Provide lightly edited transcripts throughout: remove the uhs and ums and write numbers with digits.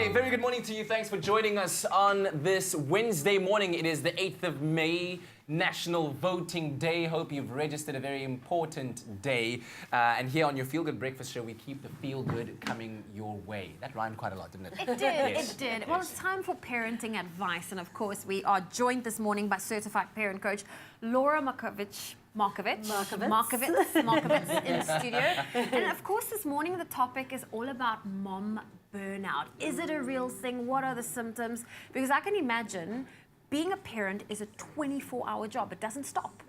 Hey, very good morning to you. Thanks for joining us on this Wednesday morning. It is the 8th of May, National Voting Day. Hope you've registered, a very important day. And here on your Feel Good Breakfast Show, we keep the feel good coming your way. That rhymed quite a lot, didn't it? It did, Yes. it did. Well, it's time for parenting advice. And of course, we are joined this morning by certified parent coach Laura Markovitz in studio. And of course, this morning the topic is all about mom burnout. Is it a real thing? What are the symptoms? Because I can imagine being a parent is a 24-hour job. It doesn't stop.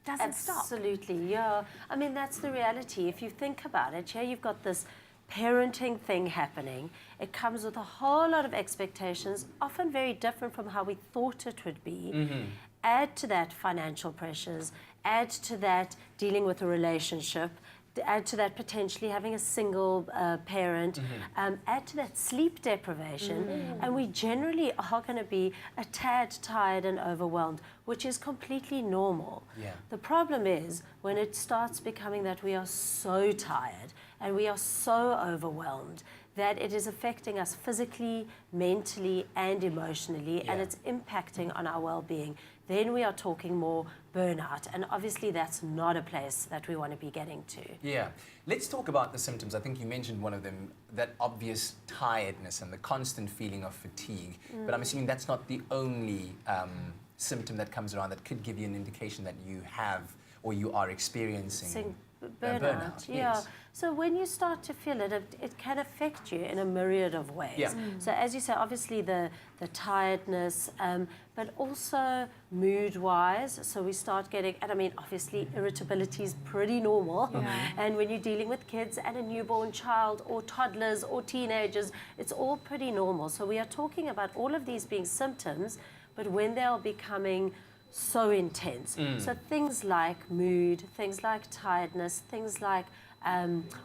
Absolutely, yeah. I mean, that's the reality. If you think about it, yeah, you've got this parenting thing happening. It comes with a whole lot of expectations, often very different from how we thought it would be. Add to that financial pressures, add to that dealing with a relationship, add to that potentially having a single parent, add to that sleep deprivation, and we generally are going to be a tad tired and overwhelmed, which is completely normal. Yeah. The problem is when it starts becoming that we are so tired and we are so overwhelmed that it is affecting us physically, mentally, and emotionally, and it's impacting on our well-being. Then we are talking more burnout, and obviously that's not a place that we want to be getting to. Yeah. Let's talk about the symptoms. I think you mentioned one of them, that obvious tiredness and the constant feeling of fatigue. But I'm assuming that's not the only symptom that comes around that could give you an indication that you have or you are experiencing burnout. Yeah. Yes. So when you start to feel it, it can affect you in a myriad of ways. Yeah. So as you say, obviously the tiredness, but also mood-wise. So we start getting, and I mean, obviously irritability is pretty normal. And when you're dealing with kids and a newborn child or toddlers or teenagers, it's all pretty normal. So we are talking about all of these being symptoms, but when they are becoming so intense. So things like mood, things like tiredness, things like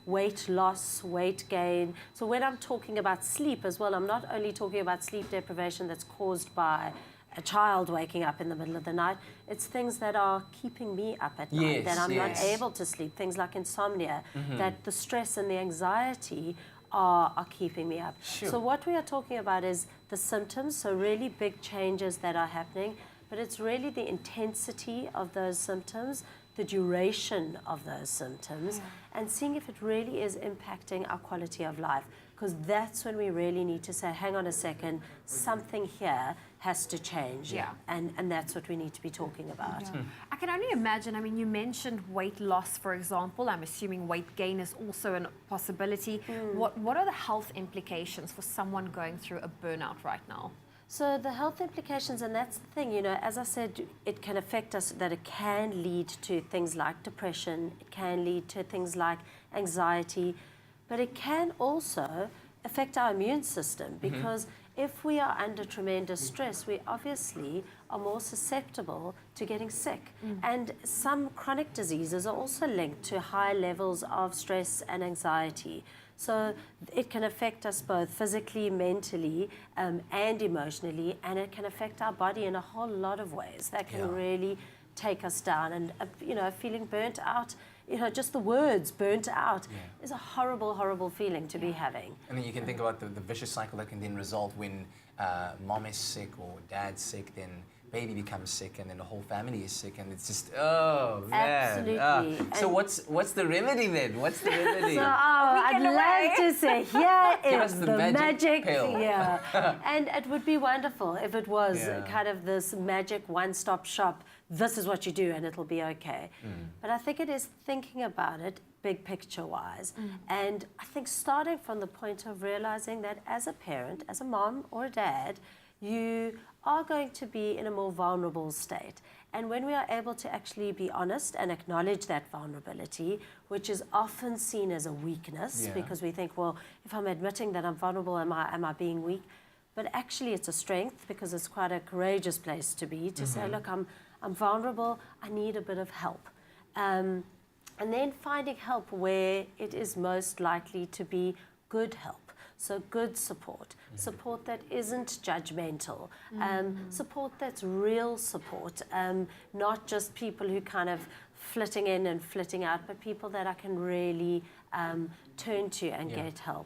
weight loss, weight gain. So when I'm talking about sleep as well, I'm not only talking about sleep deprivation that's caused by a child waking up in the middle of the night, it's things that are keeping me up at night, that I'm not able to sleep, things like insomnia, that the stress and the anxiety are keeping me up. Sure. So what we are talking about is the symptoms, so really big changes that are happening, but it's really the intensity of those symptoms, the duration of those symptoms, and seeing if it really is impacting our quality of life. Because that's when we really need to say, hang on a second, something here has to change. And that's what we need to be talking about. I can only imagine, I mean, you mentioned weight loss, for example. I'm assuming weight gain is also a possibility. What are the health implications for someone going through a burnout right now? So the health implications, and that's the thing, you know, as I said, it can affect us, that it can lead to things like depression, it can lead to things like anxiety, but it can also affect our immune system, because if we are under tremendous stress, we obviously are more susceptible to getting sick. And some chronic diseases are also linked to high levels of stress and anxiety. So it can affect us both physically, mentally, and emotionally, and it can affect our body in a whole lot of ways that can really take us down. And, you know, feeling burnt out, you know, just the words burnt out is a horrible, horrible feeling to be having. I mean, you can think about the vicious cycle that can then result when mom is sick or dad's sick, then baby becomes sick, and then the whole family is sick, and it's just, oh man. Absolutely. So what's the remedy then? What's the remedy? So, I'd love to say, here is the magic pill. And it would be wonderful if it was kind of this magic one-stop shop. This is what you do and it'll be okay. But I think it is thinking about it big picture-wise. And I think starting from the point of realizing that as a parent, as a mom or a dad, you are going to be in a more vulnerable state. And when we are able to actually be honest and acknowledge that vulnerability, which is often seen as a weakness, because we think, well, if I'm admitting that I'm vulnerable, am I being weak? But actually it's a strength, because it's quite a courageous place to be, to say, look, I'm vulnerable, I need a bit of help. And then finding help where it is most likely to be good help. So good support, support that isn't judgmental, support that's real support, not just people who kind of flitting in and flitting out, but people that I can really turn to and get help.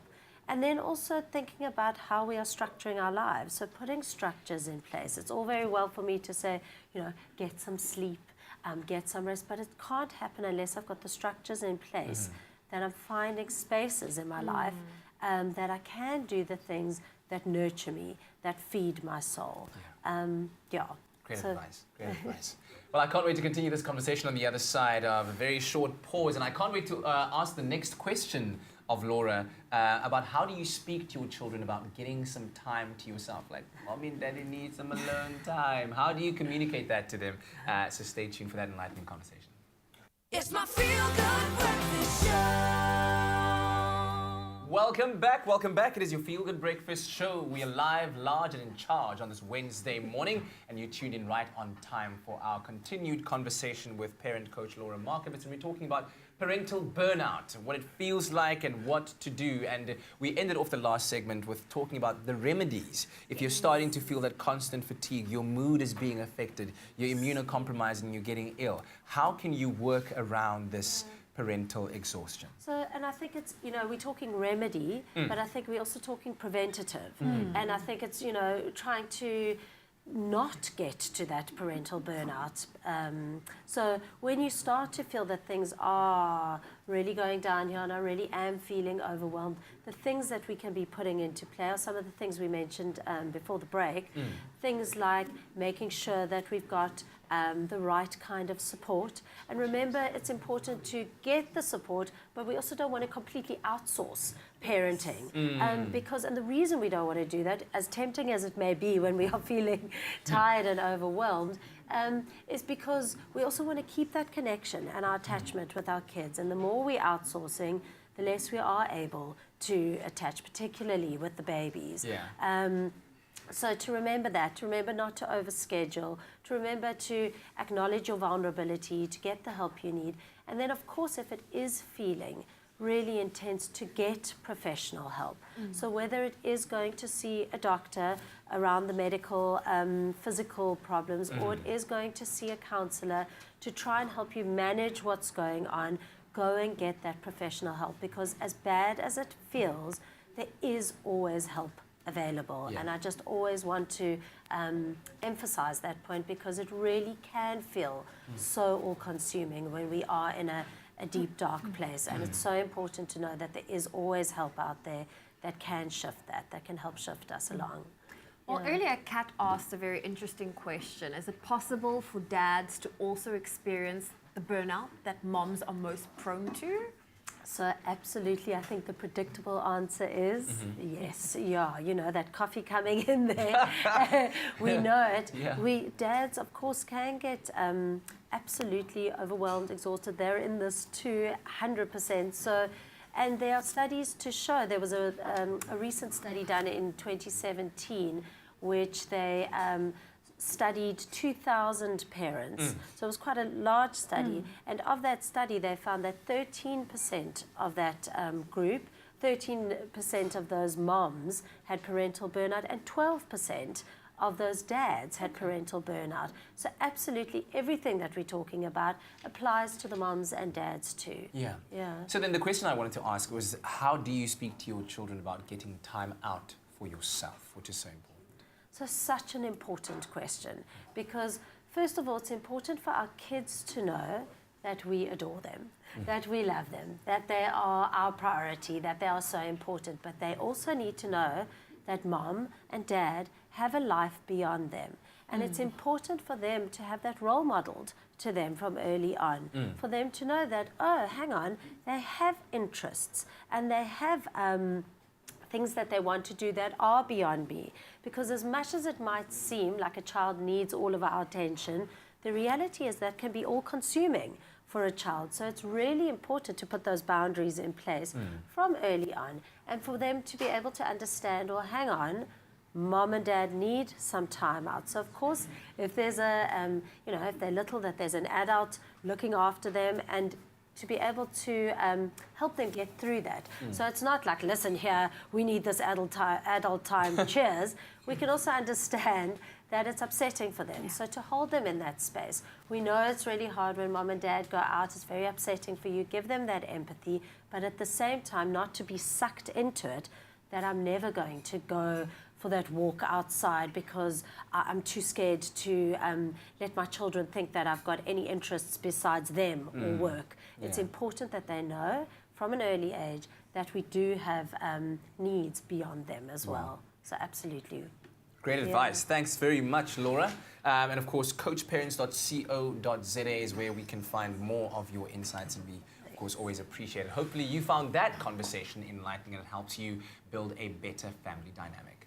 And then also thinking about how we are structuring our lives. So putting structures in place. It's all very well for me to say, get some sleep, get some rest, but it can't happen unless I've got the structures in place, that I'm finding spaces in my life that I can do the things that nurture me, that feed my soul. Great advice. Great advice. Well, I can't wait to continue this conversation on the other side of a very short pause, and I can't wait to ask the next question of Laura about how do you speak to your children about getting some time to yourself? Like, mommy and daddy need some alone time. How do you communicate that to them? So stay tuned for that enlightening conversation. It's my feel-good breakfast show. Welcome back, welcome back. It is your Feel Good Breakfast show. We are live, large and in charge on this Wednesday morning, and you tuned in right on time for our continued conversation with parent coach Laura Markovitz, and we're talking about parental burnout, what it feels like and what to do. And we ended off the last segment with talking about the remedies. If you're starting to feel that constant fatigue, your mood is being affected, you're immunocompromised and you're getting ill, how can you work around this parental exhaustion? So, and I think it's, we're talking remedy, but I think we're also talking preventative. And I think it's, trying to not get to that parental burnout. So when you start to feel that things are really going down here and I really am feeling overwhelmed, the things that we can be putting into play are some of the things we mentioned before the break. Things like making sure that we've got the right kind of support. And remember, it's important to get the support, but we also don't want to completely outsource parenting. And the reason we don't want to do that, as tempting as it may be when we are feeling tired and overwhelmed, is because we also want to keep that connection and our attachment with our kids. And the more we're outsourcing, the less we are able to attach, particularly with the babies. So to remember that, to remember not to overschedule, to remember to acknowledge your vulnerability, to get the help you need. And then, of course, if it is feeling really intense, to get professional help. So whether it is going to see a doctor around the medical, physical problems, or it is going to see a counselor to try and help you manage what's going on, go and get that professional help. Because as bad as it feels, there is always help available. And I just always want to emphasize that point, because it really can feel so all-consuming when we are in a deep, dark place. And it's so important to know that there is always help out there that can shift that can help shift us along. Well, earlier Kat asked a very interesting question. Is it possible for dads to also experience the burnout that moms are most prone to? So absolutely, I think the predictable answer is yes. That coffee coming in there. We know it. We dads, of course, can get absolutely overwhelmed, exhausted. They're in this too, 100%. So, and there are studies to show. There was a recent study done in 2017, which they studied 2,000 parents. So it was quite a large study. And of that study, they found that 13% of that group, 13% of those moms had parental burnout, and 12% of those dads had parental burnout. So absolutely everything that we're talking about applies to the moms and dads too. So then the question I wanted to ask was, how do you speak to your children about getting time out for yourself, which is so important? So such an important question, because first of all, it's important for our kids to know that we adore them, that we love them, that they are our priority, that they are so important. But they also need to know that mom and dad have a life beyond them. And it's important for them to have that role modeled to them from early on, for them to know that, oh, hang on, they have interests and they have things that they want to do that are beyond me. Because as much as it might seem like a child needs all of our attention, the reality is that can be all-consuming for a child. So it's really important to put those boundaries in place from early on, and for them to be able to understand, well, hang on, mom and dad need some time out. So of course, if there's if they're little, that there's an adult looking after them, and to be able to help them get through that. So it's not like, listen here, we need this adult time, cheers. We can also understand that it's upsetting for them. So to hold them in that space. We know it's really hard when mom and dad go out. It's very upsetting for you. Give them that empathy, but at the same time, not to be sucked into it. that I'm never going to go for that walk outside because I'm too scared to let my children think that I've got any interests besides them or work. It's important that they know from an early age that we do have needs beyond them as well. So absolutely. Great advice. Thanks very much, Laura. And of course, coachparents.co.za is where we can find more of your insights, and we, of course, always appreciate it. Hopefully you found that conversation enlightening and it helps you build a better family dynamic.